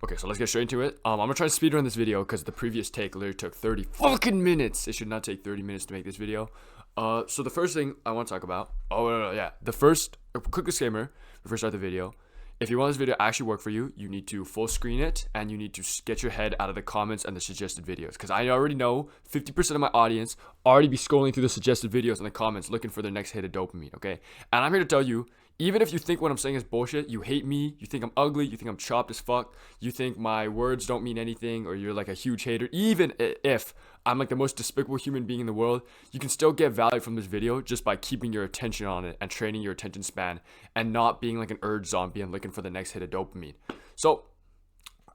Okay, so let's get straight into it. I'm gonna try to speedrun this video because the previous take literally took 30 fucking minutes. It should not take 30 minutes to make this video. So the first thing I want to talk about. Oh no, yeah. The first quick disclaimer before I start the video. If you want this video to actually work for you, you need to full screen it and you need to get your head out of the comments and the suggested videos. Because I already know 50% of my audience already be scrolling through the suggested videos in the comments looking for their next hit of dopamine, okay? And I'm here to tell you, even if you think what I'm saying is bullshit, you hate me, you think I'm ugly, you think I'm chopped as fuck, you think my words don't mean anything, or you're like a huge hater, even if I'm like the most despicable human being in the world, you can still get value from this video just by keeping your attention on it and training your attention span and not being like an urge zombie and looking for the next hit of dopamine. So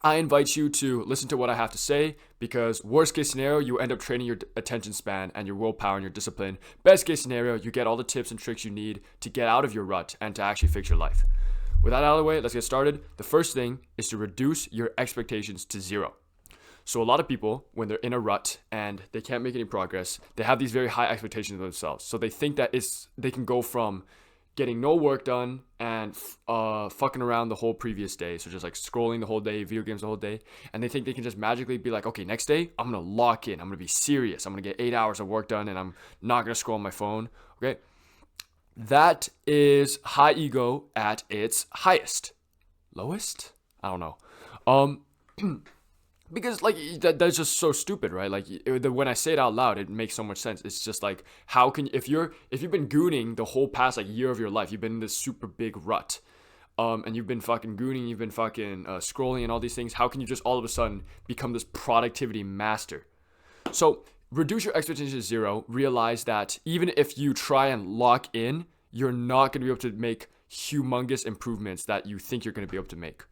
I invite you to listen to what I have to say, because worst case scenario, you end up training your attention span and your willpower and your discipline. Best case scenario, you get all the tips and tricks you need to get out of your rut and to actually fix your life. With that out of the way, let's get started. The first thing is to reduce your expectations to zero. So a lot of people, when they're in a rut and they can't make any progress, they have these very high expectations of themselves. So they think that they can go from getting no work done and fucking around the whole previous day. So just like scrolling the whole day, video games the whole day. And they think they can just magically be like, okay, next day, I'm going to lock in. I'm going to be serious. I'm going to get 8 hours of work done and I'm not going to scroll on my phone. Okay. That is high ego at its highest. Lowest? I don't know. Because like that's just so stupid, right? Like when I say it out loud, it makes so much sense. It's just like, how can if you've been gooning the whole past like year of your life, you've been in this super big rut, and you've been fucking gooning, you've been fucking scrolling and all these things. How can you just all of a sudden become this productivity master? So reduce your expectations to zero. Realize that even if you try and lock in, you're not going to be able to make humongous improvements that you think you're going to be able to make.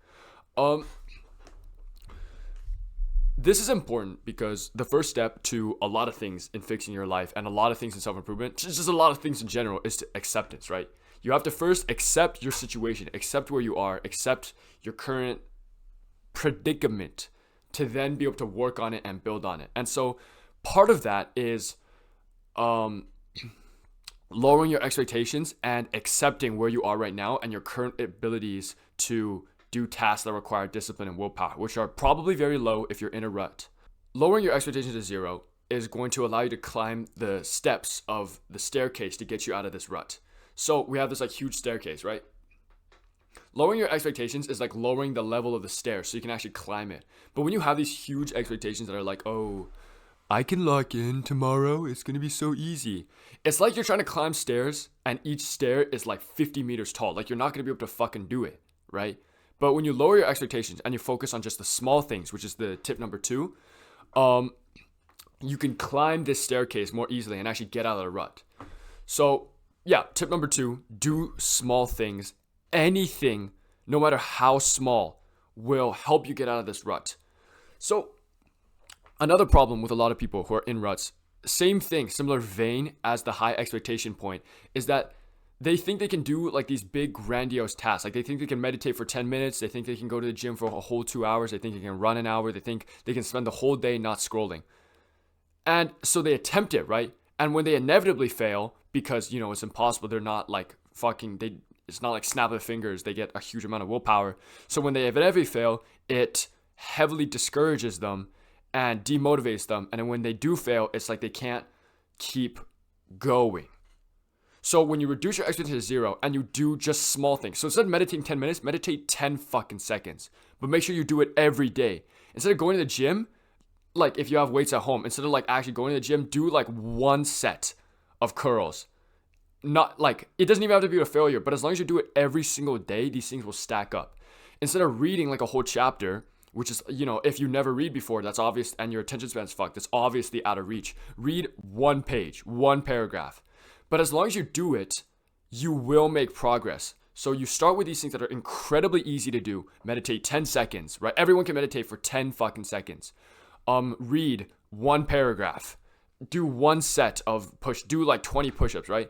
This is important because the first step to a lot of things in fixing your life and a lot of things in self-improvement, just a lot of things in general, is to acceptance, right? You have to first accept your situation, accept where you are, accept your current predicament to then be able to work on it and build on it. And so part of that is lowering your expectations and accepting where you are right now and your current abilities to do tasks that require discipline and willpower, which are probably very low if you're in a rut. Lowering your expectations to zero is going to allow you to climb the steps of the staircase to get you out of this rut. So we have this like huge staircase, right? Lowering your expectations is like lowering the level of the stairs so you can actually climb it. But when you have these huge expectations that are like, oh, I can lock in tomorrow, it's going to be so easy. It's like you're trying to climb stairs and each stair is like 50 meters tall. Like you're not going to be able to fucking do it, right? But when you lower your expectations and you focus on just the small things, which is the tip number 2, you can climb this staircase more easily and actually get out of the rut. So yeah, tip number 2, do small things. Anything, no matter how small, will help you get out of this rut. So another problem with a lot of people who are in ruts, same thing, similar vein as the high expectation point, is that they think they can do like these big grandiose tasks. Like they think they can meditate for 10 minutes. They think they can go to the gym for a whole 2 hours. They think they can run an hour. They think they can spend the whole day not scrolling. And so they attempt it, right? And when they inevitably fail, because, you know, it's impossible, they're not like it's not like snap of the fingers. They get a huge amount of willpower. So when they inevitably fail, it heavily discourages them and demotivates them. And then when they do fail, it's like they can't keep going. So when you reduce your expectation to zero and you do just small things. So instead of meditating 10 minutes, meditate 10 fucking seconds. But make sure you do it every day. Instead of going to the gym, like if you have weights at home, instead of like actually going to the gym, do like 1 set of curls. Not like, it doesn't even have to be a failure, but as long as you do it every single day, these things will stack up. Instead of reading like a whole chapter, which is, you know, if you never read before, that's obvious, and your attention span's fucked, that's obviously out of reach. Read 1 page, 1 paragraph. But as long as you do it, you will make progress. So you start with these things that are incredibly easy to do. Meditate 10 seconds, right? Everyone can meditate for 10 fucking seconds. Read 1 paragraph. Do 1 set of do like 20 push-ups, right?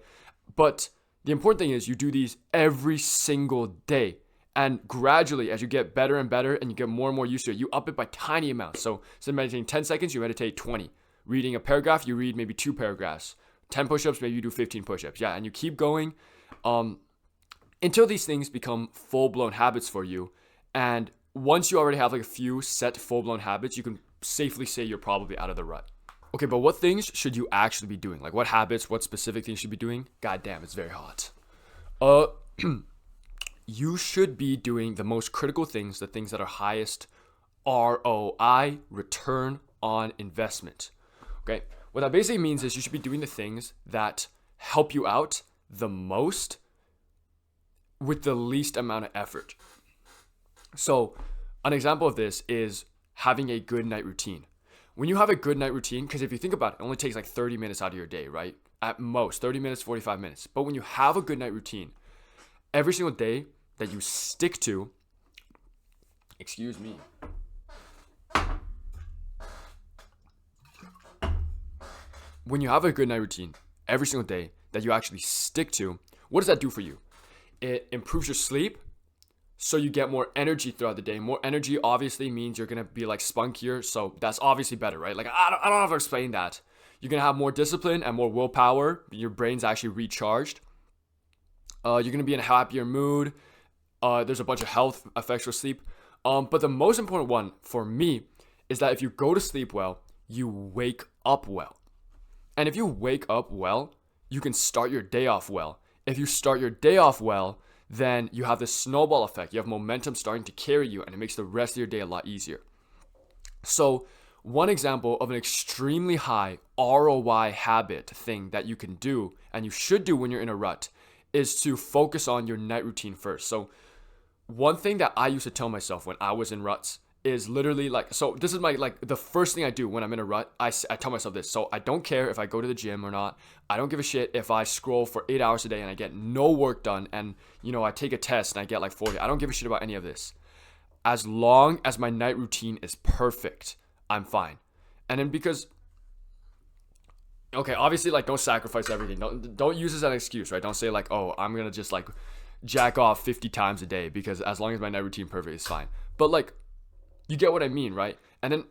But the important thing is you do these every single day. And gradually, as you get better and better and you get more and more used to it, you up it by tiny amounts. So instead of meditating 10 seconds, you meditate 20. Reading a paragraph, you read maybe 2 paragraphs. 10 push-ups, maybe you do 15 push-ups. Yeah, and you keep going until these things become full-blown habits for you. And once you already have like a few set full-blown habits, you can safely say you're probably out of the rut. Okay, but what things should you actually be doing? Like what habits, what specific things you should be doing? God damn, it's very hot. You should be doing the most critical things, the things that are highest ROI, return on investment. Okay, what that basically means is you should be doing the things that help you out the most with the least amount of effort. So an example of this is having a good night routine. When you have a good night routine, because if you think about it, it only takes like 30 minutes out of your day, right? At most, 30 minutes, 45 minutes. But when you have a good night routine, every single day that you stick to, excuse me. When you have a good night routine, every single day that you actually stick to, what does that do for you? It improves your sleep, so you get more energy throughout the day. More energy obviously means you're gonna be like spunkier, so that's obviously better, right? Like I don't have to explain that. You're gonna have more discipline and more willpower. Your brain's actually recharged. You're gonna be in a happier mood. There's a bunch of health effects for sleep. But the most important one for me is that if you go to sleep well, you wake up well. And if you wake up well, you can start your day off well. If you start your day off well, then you have this snowball effect. You have momentum starting to carry you, and it makes the rest of your day a lot easier. So one example of an extremely high ROI habit thing that you can do, and you should do when you're in a rut, is to focus on your night routine first. So one thing that I used to tell myself when I was in ruts is literally like, so this is my, like the first thing I do when I'm in a rut, I tell myself this. So I don't care if I go to the gym or not. I don't give a shit if I scroll for 8 hours a day and I get no work done, and I take a test and I get like 40. I don't give a shit about any of this. As long as my night routine is perfect, I'm fine. And then because, okay, obviously like don't sacrifice everything. Don't use this as an excuse, right? Don't say like, oh, I'm going to just like jack off 50 times a day because as long as my night routine perfect is fine. But like, you get what I mean, right? And then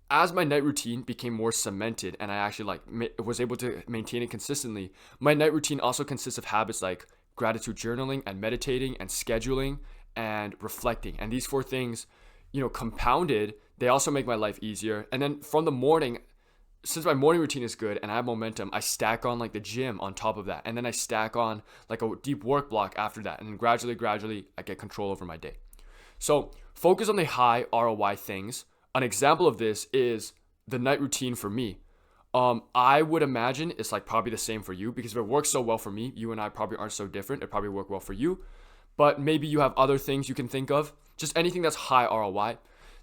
as my night routine became more cemented and I actually like was able to maintain it consistently, my night routine also consists of habits like gratitude journaling and meditating and scheduling and reflecting. And these 4 things, compounded, they also make my life easier. And then from the morning, since my morning routine is good and I have momentum, I stack on like the gym on top of that. And then I stack on like a deep work block after that. And then gradually, I get control over my day. So focus on the high ROI things. An example of this is the night routine for me. I would imagine it's like probably the same for you, because if it works so well for me, you and I probably aren't so different. It probably work well for you, but maybe you have other things you can think of. Just anything that's high ROI.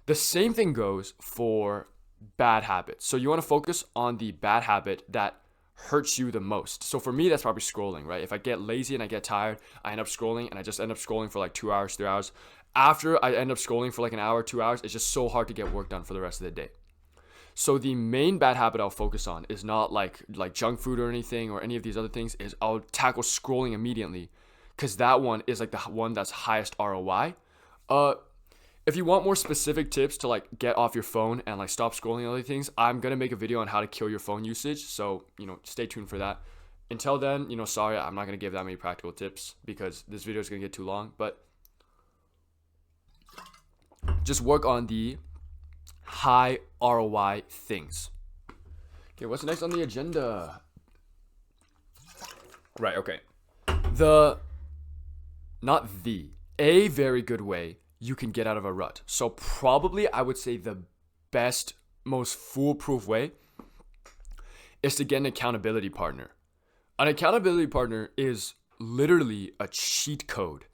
The same thing goes for bad habits. So you want to focus on the bad habit that hurts you the most. So for me, that's probably scrolling, right? If I get lazy and I get tired, I end up scrolling, and I just end up scrolling for like 2 hours, 3 hours. After I end up scrolling for like an hour, 2 hours, it's just so hard to get work done for the rest of the day. So the main bad habit I'll focus on is not like junk food or anything or any of these other things. Is I'll tackle scrolling immediately, because that one is like the one that's highest ROI. If you want more specific tips to like get off your phone and like stop scrolling and other things, I'm gonna make a video on how to kill your phone usage. So stay tuned for that. Until then, sorry, I'm not gonna give that many practical tips because this video is gonna get too long. But just work on the high ROI things. Okay, what's next on the agenda? Right, okay. A very good way you can get out of a rut. So probably I would say the best, most foolproof way is to get an accountability partner. An accountability partner is literally a cheat code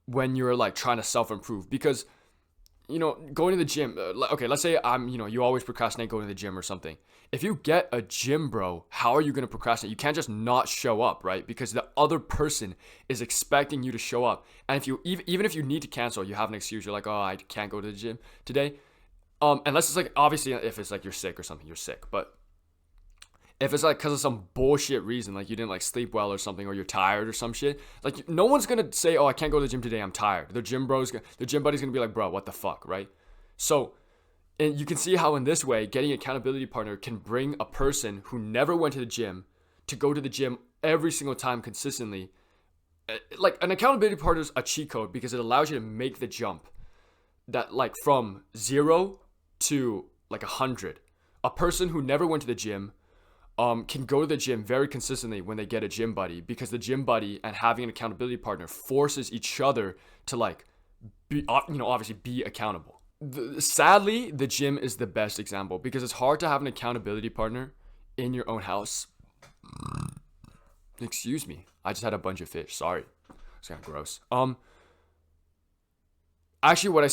when you're like trying to self-improve, because going to the gym, okay, let's say you always procrastinate going to the gym or something. If you get a gym bro, how are you going to procrastinate? You can't just not show up, right? Because the other person is expecting you to show up. And if you, even if you need to cancel, you have an excuse. You're like, oh, I can't go to the gym today. Unless it's like, obviously if it's like you're sick or something, you're sick. But if it's like because of some bullshit reason, like you didn't like sleep well or something, or you're tired or some shit, like no one's gonna say, oh, I can't go to the gym today, I'm tired. The gym buddy's gonna be like, bro, what the fuck, right? So, and you can see how in this way, getting an accountability partner can bring a person who never went to the gym to go to the gym every single time consistently. Like an accountability partner is a cheat code because it allows you to make the jump. that like from 0 to like 100, a person who never went to the gym can go to the gym very consistently when they get a gym buddy, because the gym buddy and having an accountability partner forces each other to like be, obviously be accountable. Sadly, the gym is the best example because it's hard to have an accountability partner in your own house. Excuse me, I just had a bunch of fish. Sorry, it's kind of gross. Actually, what I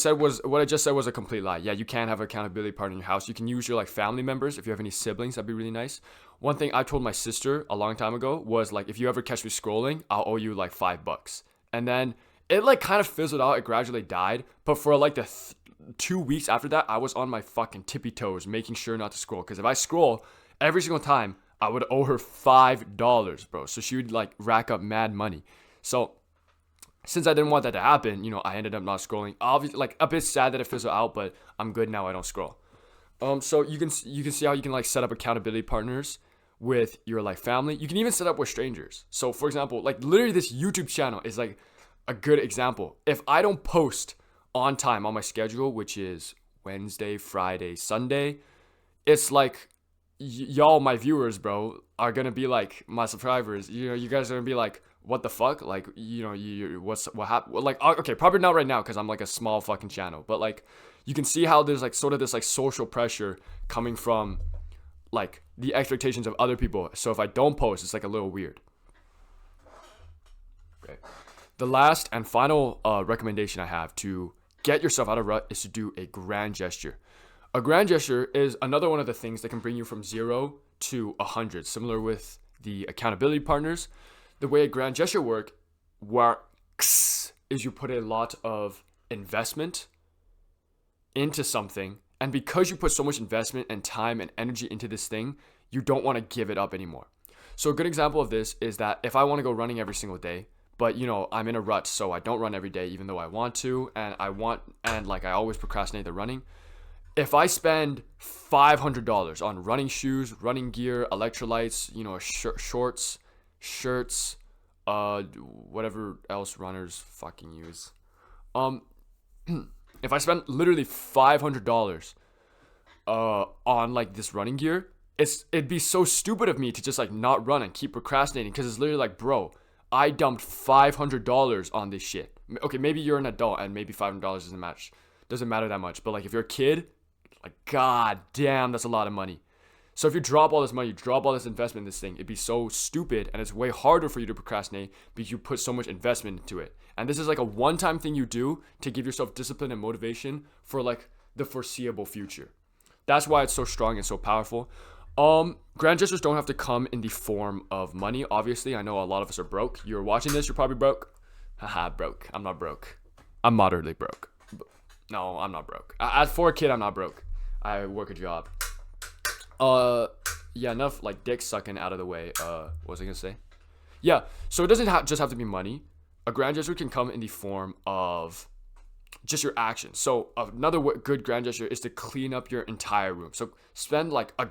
just said was a complete lie. Yeah, you can have an accountability partner in your house. You can use your like family members if you have any siblings. That'd be really nice. One thing I told my sister a long time ago was like, if you ever catch me scrolling, I'll owe you like $5. And then it like kind of fizzled out. It gradually died. But for like the 2 weeks after that, I was on my fucking tippy toes, making sure not to scroll. Because if I scroll every single time, I would owe her $5, bro. So she would like rack up mad money. So since I didn't want that to happen, I ended up not scrolling. Obviously, like a bit sad that it fizzled out, but I'm good now. I don't scroll. So you can see how you can like set up accountability partners with your like family. You can even set up with strangers. So for example, like literally this YouTube channel is like a good example. If I don't post on time on my schedule, which is Wednesday, Friday, Sunday, it's like y'all, my viewers, bro, are gonna be like my subscribers. You guys are gonna be like, what the fuck? Like, what happened? Well, like, okay, probably not right now because I'm like a small fucking channel, but like, you can see how there's like sort of this like social pressure coming from like the expectations of other people. So if I don't post, it's like a little weird. Okay. The last and final recommendation I have to get yourself out of rut is to do a grand gesture. A grand gesture is another one of the things that can bring you from 0 to 100, similar with the accountability partners. The way a grand gesture works is you put a lot of investment into something, and because you put so much investment and time and energy into this thing, you don't want to give it up anymore. So a good example of this is that if I want to go running every single day, but I'm in a rut, so I don't run every day even though I want to, and I always procrastinate the running. If I spend $500 on running shoes, running gear, electrolytes, shorts, shirts, whatever else runners fucking use. If I spend literally $500 on like this running gear, it'd be so stupid of me to just like not run and keep procrastinating, because it's literally like, bro, I dumped $500 on this shit. Okay, maybe you're an adult and maybe $500 doesn't matter that much, but like if you're a kid, like, god damn, that's a lot of money. So if you drop all this money, you drop all this investment in this thing, it'd be so stupid, and it's way harder for you to procrastinate because you put so much investment into it. And this is like a one-time thing you do to give yourself discipline and motivation for like the foreseeable future. That's why it's so strong and so powerful. Grand gestures don't have to come in the form of money. Obviously, I know a lot of us are broke. You're watching this, you're probably broke. Haha, broke. I'm not broke. I'm moderately broke. No, I'm not broke. For a kid, I'm not broke. I work a job. Yeah, enough like dick sucking out of the way. What was I gonna say? Yeah, so it doesn't just have to be money. A grand gesture can come in the form of just your actions. So another good grand gesture is to clean up your entire room. So spend like a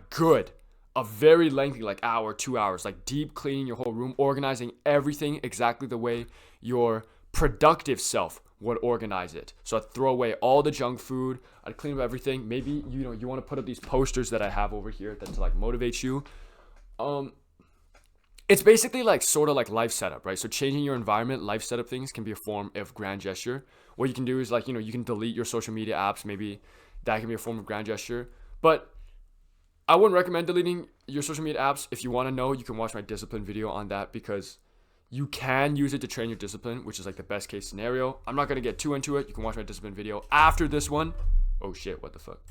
very lengthy like hour, 2 hours, like deep cleaning your whole room, organizing everything exactly the way your productive self would organize it. So I'd throw away all the junk food. I'd clean up everything. Maybe you want to put up these posters that I have over here that to like motivate you. It's basically like sort of like life setup, right? So changing your environment, life setup things can be a form of grand gesture. What you can do is like, you can delete your social media apps. Maybe that can be a form of grand gesture. But I wouldn't recommend deleting your social media apps. If you want to know, you can watch my discipline video on that, because you can use it to train your discipline, which is like the best case scenario. I'm not going to get too into it. You can watch my discipline video after this one. Oh shit, what the fuck?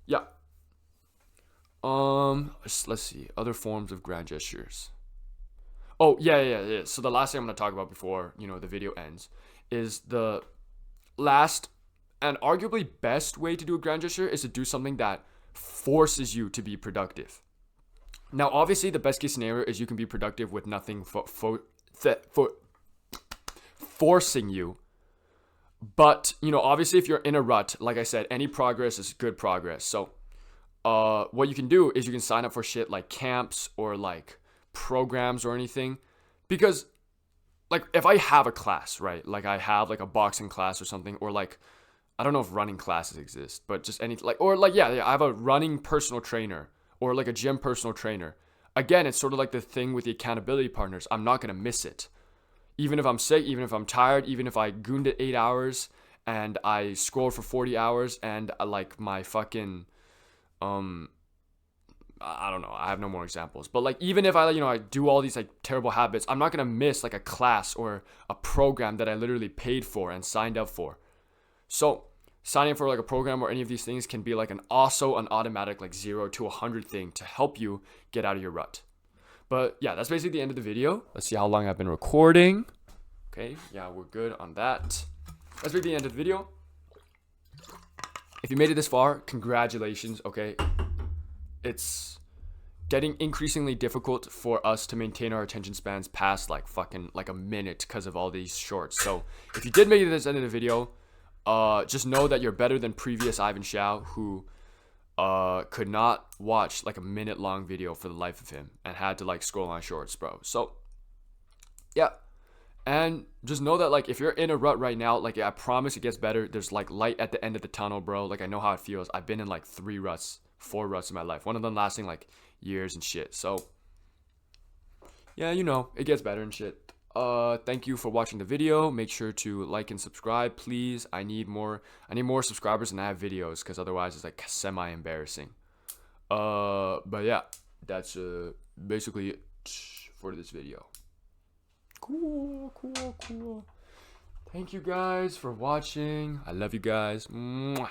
Yeah. Let's see. Other forms of grand gestures. Oh, yeah. So the last thing I'm going to talk about before, the video ends is the last and arguably best way to do a grand gesture is to do something that forces you to be productive. Now, obviously, the best case scenario is you can be productive with nothing forcing you. But, obviously, if you're in a rut, like I said, any progress is good progress. So, what you can do is you can sign up for shit like camps or like programs or anything. Because, like if I have a class, right? Like I have like a boxing class or something, or like I don't know if running classes exist, but just any like, or like yeah, I have a running personal trainer or like a gym personal trainer. Again, it's sort of like the thing with the accountability partners. I'm not gonna miss it, even if I'm sick, even if I'm tired, even if I gooned it 8 hours and I scrolled for 40 hours and like my fucking I don't know. I have no more examples. But like even if I do all these like terrible habits, I'm not going to miss like a class or a program that I literally paid for and signed up for. So, signing up for like a program or any of these things can be like an automatic like 0 to 100 thing to help you get out of your rut. But yeah, that's basically the end of the video. Let's see how long I've been recording. Okay, yeah, we're good on that. That's basically the end of the video. If you made it this far, congratulations, okay? It's getting increasingly difficult for us to maintain our attention spans past like fucking like a minute because of all these shorts. So if you did make it to this end of the video, just know that you're better than previous Ivan Shao, who could not watch like a minute long video for the life of him and had to like scroll on shorts, bro. So yeah. And just know that like if you're in a rut right now, like I promise it gets better. There's like light at the end of the tunnel, bro. Like I know how it feels. I've been in like 4 ruts in my life. One of them lasting like years and shit. So yeah, it gets better and shit. Thank you for watching the video. Make sure to like and subscribe, please. I need more subscribers and I have videos, because otherwise it's like semi embarrassing. But yeah, that's basically it for this video. Cool. Thank you guys for watching. I love you guys. Mwah.